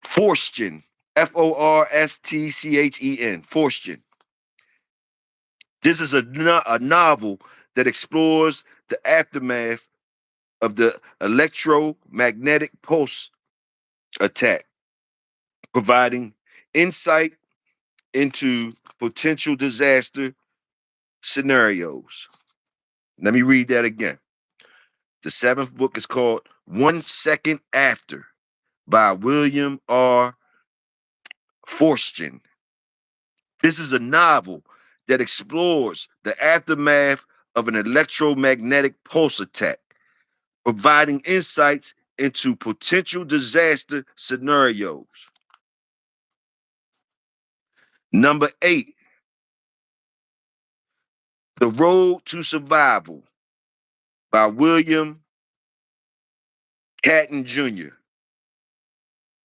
Forstchen. Forstchen. Forstchen. This is a novel that explores the aftermath of the electromagnetic pulse attack, providing insight into potential disaster scenarios. Let me read that again. The 7th book is called 1 Second After by William R. Forstchen. This is a novel that explores the aftermath of an electromagnetic pulse attack, providing insights into potential disaster scenarios. Number 8, The Road to Survival by William Catton Jr.,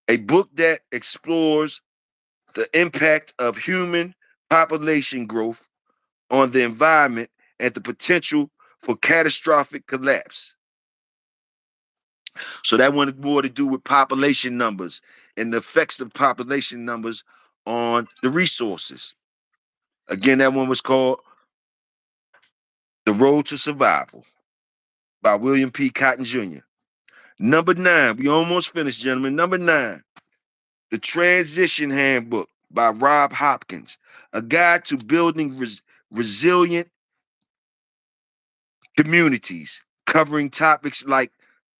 a book that explores the impact of human population growth on the environment and the potential for catastrophic collapse. So that one more to do with population numbers and the effects of population numbers on the resources. Again, that one was called The Road to Survival by William P. Cotton Jr. Number 9, we almost finished, gentlemen. Number 9, The Transition Handbook by Rob Hopkins, a guide to building resilient communities, covering topics like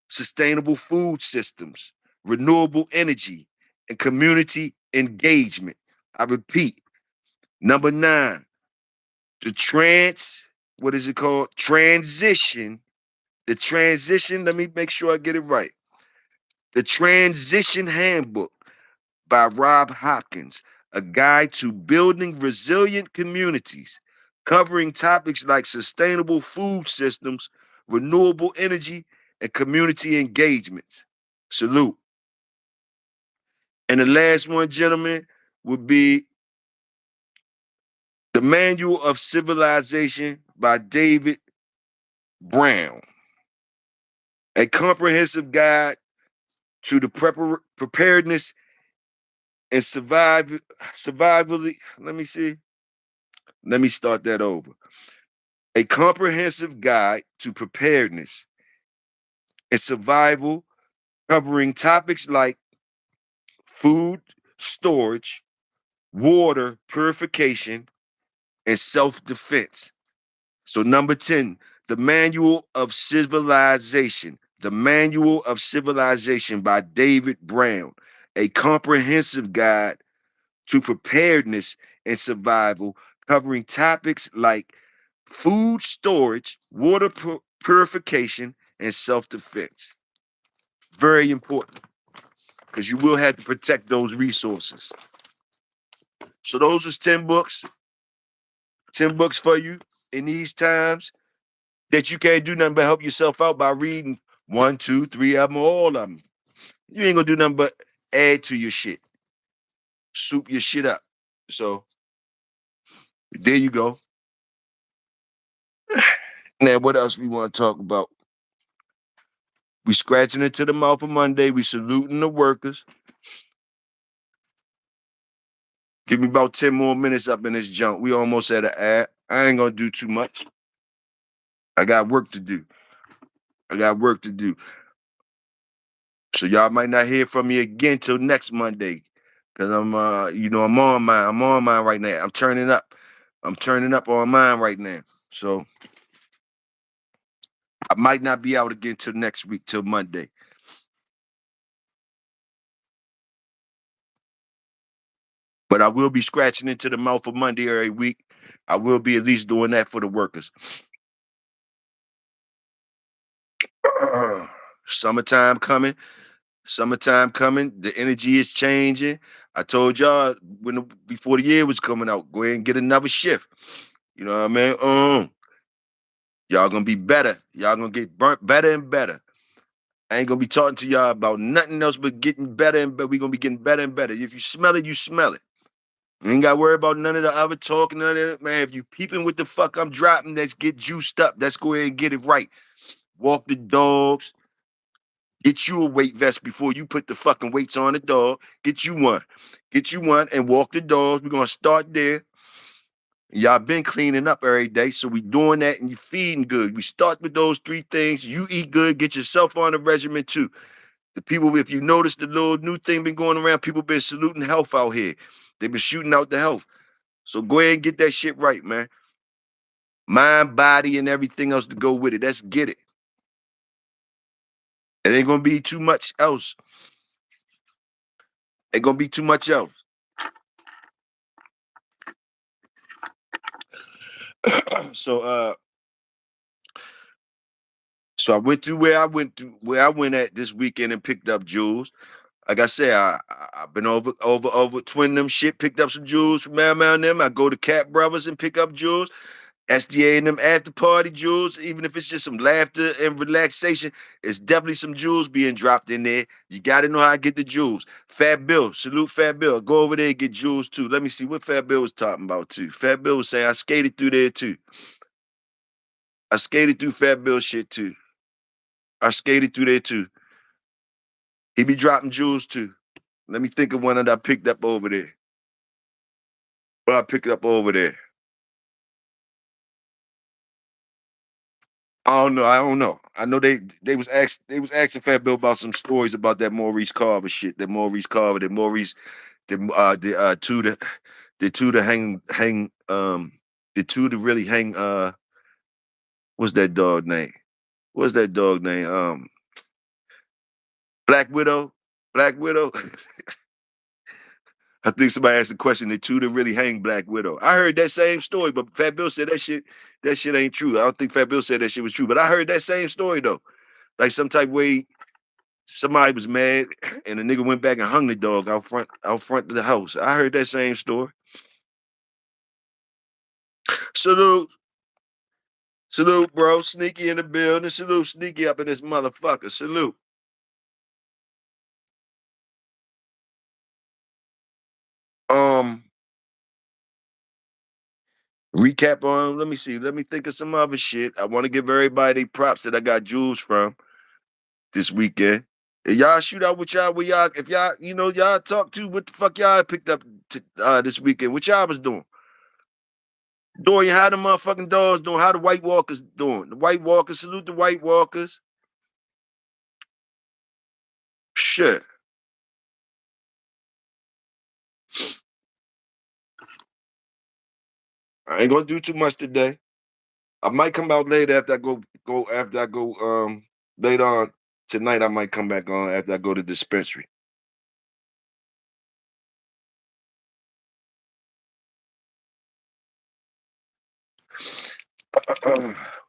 sustainable food systems, renewable energy, and community engagement. I repeat, number 9, what is it called? Let me make sure I get it right. The Transition Handbook by Rob Hopkins, a guide to building resilient communities, covering topics like sustainable food systems, renewable energy, and community engagements. Salute. And the last one, gentlemen, would be The Manual of Civilization by David Brown, a comprehensive guide to the preparedness and survival. Let me see. Let me start that over. A comprehensive guide to preparedness and survival, covering topics like food storage, water purification, and self-defense. So number 10, The Manual of Civilization. The Manual of Civilization by David Brown, a comprehensive guide to preparedness and survival, covering topics like food storage, water purification, and self-defense. Very important, because you will have to protect those resources. So those was 10 books. 10 books for you in these times that you can't do nothing but help yourself out by reading 1, 2, 3 of them, or all of them. You ain't gonna do nothing but add to your shit, soup your shit up. So there you go. Now, what else we want to talk about? We scratching into the mouth of Monday. We saluting the workers. Give me about 10 more minutes up in this junk. We almost at an ad. I ain't gonna do too much. I got work to do. I got work to do. So y'all might not hear from me again till next Monday. Cause I'm I'm on mine. I'm on mine right now. I'm turning up. I'm turning up on mine right now. So I might not be out again till next week, till Monday. But I will be scratching into the mouth of Monday every week. I will be at least doing that for the workers. Summertime coming. Summertime coming. The energy is changing. I told y'all before the year was coming out, go ahead and get another shift. You know what I mean? Y'all gonna be better. Y'all gonna get burnt better and better. I ain't gonna be talking to y'all about nothing else but getting better and better. We gonna be getting better and better. If you smell it, you smell it. You ain't gotta worry about none of the other talk, none of that. Man, if you peeping with the fuck I'm dropping, let's get juiced up. Let's go ahead and get it right. Walk the dogs. Get you a weight vest before you put the fucking weights on the dog. Get you one. Get you one and walk the dogs. We're gonna start there. Y'all been cleaning up every day, so we doing that and you feeding good. We start with those three things. You eat good, get yourself on a regimen too. The people, if you notice the little new thing been going around, people been saluting health out here. They've been shooting out the health. So go ahead and get that shit right, man. Mind, body, and everything else to go with it. Let's get it. It ain't gonna be too much else. Ain't gonna be too much else. so so I went through where I went at this weekend and picked up jewels. Like I said, I've been over twin them shit, picked up some jewels from around them. I go to Cat Brothers and pick up jewels. SDA and them after party jewels, even if it's just some laughter and relaxation, it's definitely some jewels being dropped in there. You got to know how to get the jewels. Fat Bill, salute Fat Bill. Go over there and get jewels too. Let me see what Fat Bill was talking about too. Fat Bill was saying I skated through there too. I skated through Fat Bill shit too. I skated through there too. He be dropping jewels too. Let me think of one that I picked up over there. What I picked up over there. I don't know. I don't know. I know they was asking Fat Bill about some stories about that Maurice Carver shit. That Maurice Carver, that Maurice, the two to the two to really hang what's that dog name? What's that dog name? Black Widow? Black Widow? I think somebody asked the question, the two to really hang Black Widow. I heard that same story, but Fat Bill said that shit ain't true. I don't think Fat Bill said that shit was true, but I heard that same story though. Like some type of way somebody was mad and the nigga went back and hung the dog out front of the house. I heard that same story. Salute, salute, bro. Sneaky in the building. Salute, Sneaky up in this motherfucker. Salute. Um, recap on. Let me see. Let me think of some other shit. I want to give everybody props that I got jewels from this weekend. If y'all shoot out with y'all, if y'all, y'all talk to what the fuck y'all picked up this weekend. What y'all was doing? Dorian, how the motherfucking dogs doing? How the White Walkers doing? The White Walkers, salute the White Walkers. Shit. I ain't gonna do too much today. I might come out later after I go later on tonight. I might come back on after I go to dispensary.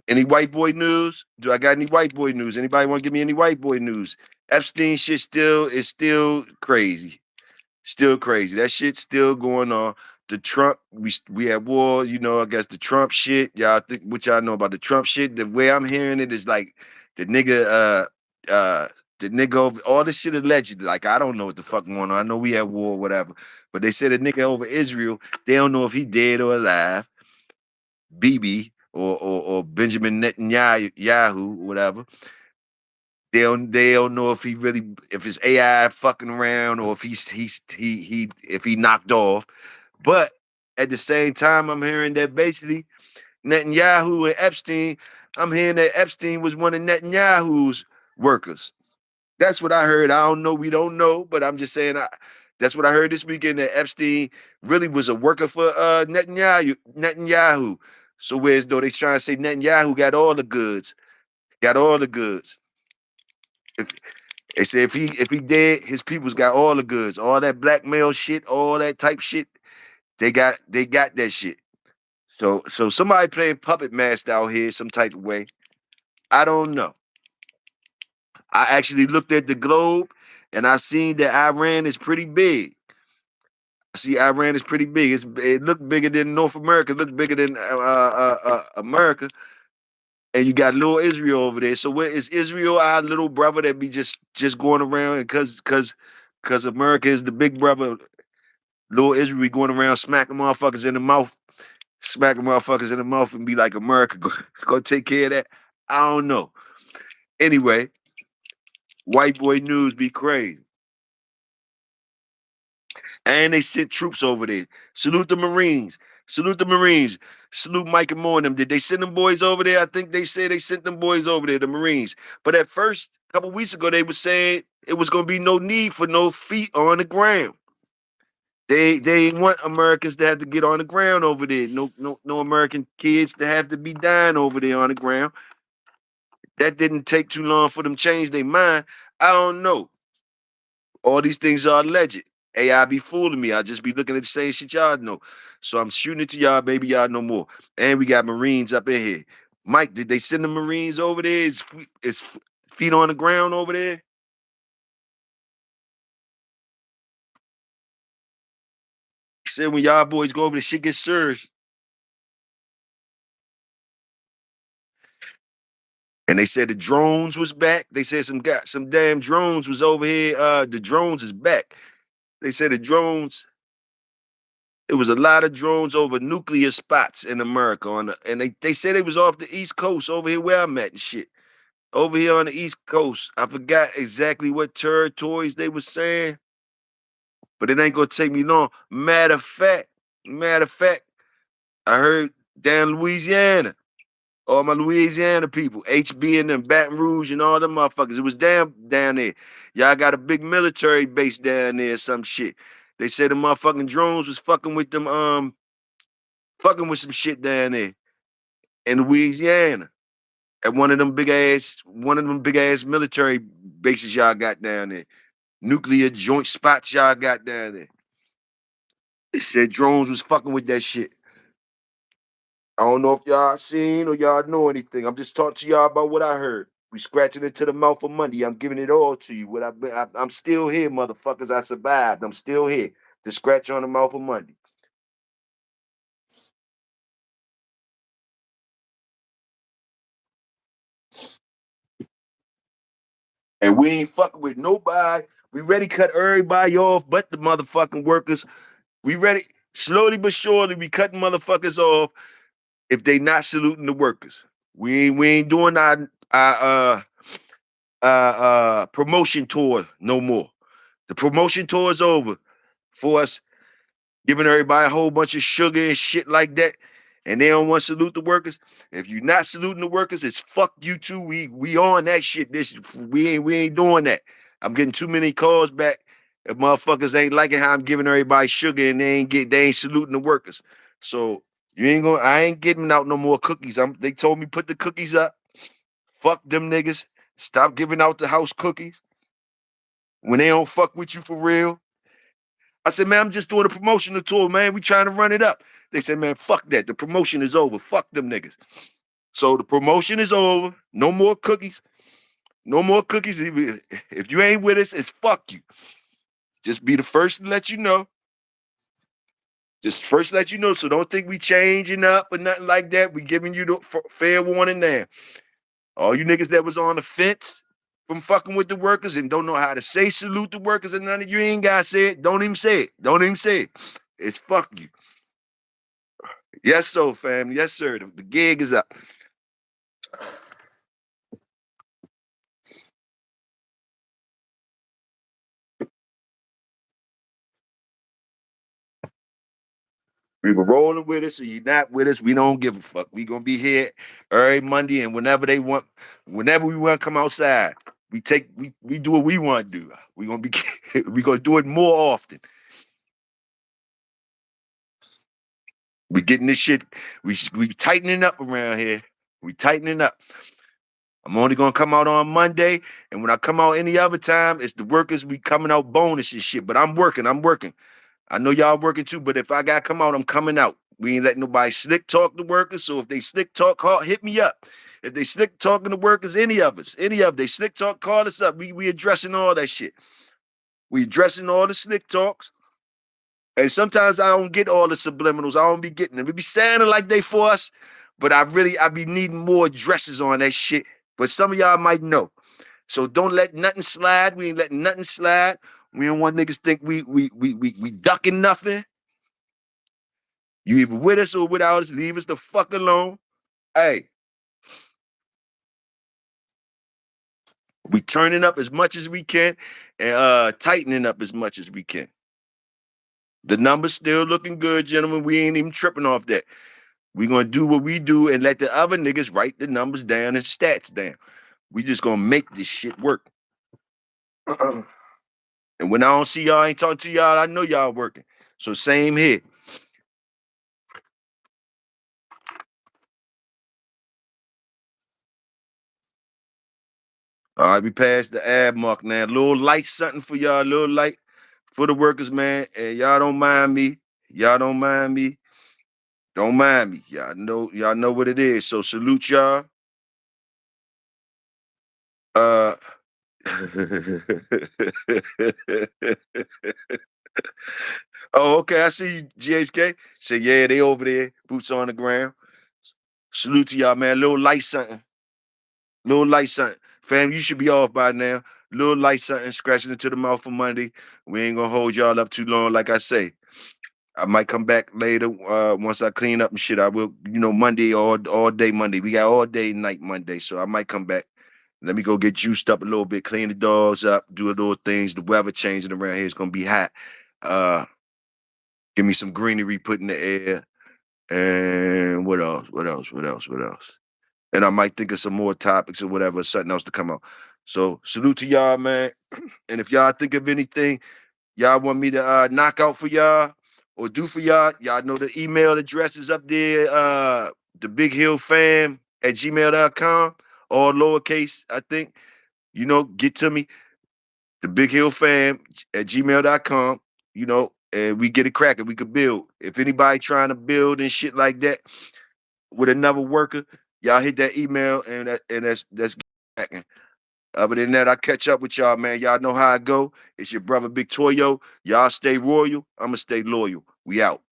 Any white boy news? Do I got any white boy news? Anybody want to give me any white boy news? Epstein shit is still crazy. Still crazy. That shit's still going on. The Trump, we at war, I guess the Trump shit. Y'all think what y'all know about the Trump shit? The way I'm hearing it is like the nigga, the nigga over all this shit allegedly. Like, I don't know what the fuck going on. I know we at war, whatever. But they said a nigga over Israel, they don't know if he dead or alive. Bibi or Benjamin Netanyahu, Yahoo, whatever. They don't know if he really if it's AI fucking around or if if he knocked off. But at the same time, I'm hearing that basically Netanyahu and Epstein, I'm hearing that Epstein was one of Netanyahu's workers. That's what I heard. I don't know. We don't know, but I'm just saying. That's what I heard this weekend. That Epstein really was a worker for Netanyahu. Netanyahu. So whereas though they trying to say Netanyahu got all the goods, got all the goods. If, they say if he dead, his people's got all the goods, all that blackmail shit, all that type shit. They got that shit. So somebody playing puppet master out here some type of way. I don't know. I actually looked at the globe and I seen that Iran is pretty big. I see Iran is pretty big. It looked bigger than North America. It looked bigger than America. And you got little Israel over there. So where is Israel our little brother that be just going around and cause America is the big brother, little Israel be going around smacking motherfuckers in the mouth, smacking motherfuckers in the mouth and be like America gonna take care of that. I don't know. Anyway, white boy news be crazy. And they sent troops over there. Salute the Marines. Salute the Marines. Salute Mike and Moore and them. Did they send them boys over there? I think they said they sent them boys over there, the Marines. But at first, a couple weeks ago, they were saying it was gonna be no need for no feet on the ground. They want Americans to have to get on the ground over there. No American kids to have to be dying over there on the ground. That didn't take too long for them to change their mind. I don't know. All these things are alleged. AI be fooling me. I just be looking at the same shit y'all know. So I'm shooting it to y'all, baby. Y'all know more. And we got Marines up in here. Mike, did they send the Marines over there? Is feet on the ground over there? He said when y'all boys go over there, shit gets serious. And they said the drones was back. They said some damn drones was over here. The drones is back. They said the drones. It was a lot of drones over nuclear spots in America and they said it was off the East Coast over here where I'm at and shit. Over here on the East Coast. I forgot exactly what territories they were saying, but it ain't gonna take me long. Matter of fact, I heard down Louisiana. All my Louisiana people, HB and them, Baton Rouge and all them motherfuckers. It was down there. Y'all got a big military base down there, some shit. They said the motherfucking drones was fucking with them, fucking with some shit down there in Louisiana. At one of them big ass military bases y'all got down there. Nuclear joint spots y'all got down there. They said drones was fucking with that shit. I don't know if y'all seen or y'all know anything. I'm just talking to y'all about what I heard. We scratching it to the mouth of Monday. I'm giving it all to you. I'm still here, motherfuckers. I survived. I'm still here to scratch on the mouth of Monday. And we ain't fucking with nobody. We ready to cut everybody off but the motherfucking workers. We ready, slowly but surely, we cutting motherfuckers off if they not saluting the workers. We ain't doing our promotion tour no more. The promotion tour is over for us giving everybody a whole bunch of sugar and shit like that, and they don't want to salute the workers. If you're not saluting the workers, it's fuck you too. We on that shit. We ain't doing that. I'm getting too many calls back. If motherfuckers ain't liking how I'm giving everybody sugar and they ain't saluting the workers. So I ain't getting out no more cookies. They told me put the cookies up. Fuck them niggas. Stop giving out the house cookies when they don't fuck with you for real. I said, man, I'm just doing a promotional tour, man. We trying to run it up. They said, man, fuck that. The promotion is over. Fuck them niggas. So the promotion is over. No more cookies. No more cookies. If you ain't with us, it's fuck you. Just be the first to let you know. Just first let you know. So don't think we changing up or nothing like that. We giving you the fair warning now. All you niggas that was on the fence from fucking with the workers and don't know how to say salute the workers and none of you ain't got to say it. Don't even say it. Don't even say it. It's fuck you. Yes, so family. Yes, sir. The gig is up. We were rolling with us, or you not with us. We don't give a fuck. We gonna be here every Monday, and whenever they want, whenever we want to come outside, we do what we want to do. We gonna be we gonna do it more often. We getting this shit. We tightening up around here. We tightening up. I'm only gonna come out on Monday, and when I come out any other time, it's the workers. We coming out bonus and shit. But I'm working. I'm working. I know y'all working too, but if I got to come out, I'm coming out. We ain't letting nobody slick talk the workers. So if they slick talk, hit me up. If they slick talking to workers, any of they slick talk, call us up. We addressing all that shit. We addressing all the slick talks. And sometimes I don't get all the subliminals. I don't be getting them. It be sounding like they for us, but I be needing more addresses on that shit. But some of y'all might know. So don't let nothing slide. We ain't letting nothing slide. We don't want niggas think we ducking nothing. You either with us or without us. Leave us the fuck alone. Hey, we turning up as much as we can and tightening up as much as we can. The numbers still looking good, gentlemen. We ain't even tripping off that. We gonna do what we do and let the other niggas write the numbers down and stats down. We just gonna make this shit work. And when I don't see y'all, I ain't talking to y'all, I know y'all working. So same here. All right, we passed the ad mark now. A little light something for y'all, a little light for the workers, man. And y'all don't mind me. Y'all don't mind me. Don't mind me. Y'all know what it is. So salute y'all. Uh Oh, okay. I see you, GHK. Say, yeah, they over there, boots on the ground. Salute to y'all, man. Little light something. Little light something. Fam, you should be off by now. Little light something scratching into the mouth for Monday. We ain't gonna hold y'all up too long, like I say. I might come back later once I clean up and shit. I will, Monday, all day Monday. We got all day night Monday, so I might come back. Let me go get juiced up a little bit, clean the dogs up, do a little things. The weather changing around here. It's gonna be hot. Give me some greenery put in the air. And what else? What else? What else? What else? And I might think of some more topics or whatever, something else to come out. So salute to y'all, man. And if y'all think of anything y'all want me to knock out for y'all or do for y'all know the email address is up there, the Big Hill Fam at gmail.com, all lowercase, I think. Get to me, the Big Hill Fam at gmail.com, and we get it cracking. We could build. If anybody trying to build and shit like that with another worker, y'all hit that email and that's cracking. Other than that, I catch up with y'all, man. Y'all know how I go. It's your brother Big Toyo. Y'all stay royal. I'ma stay loyal. We out.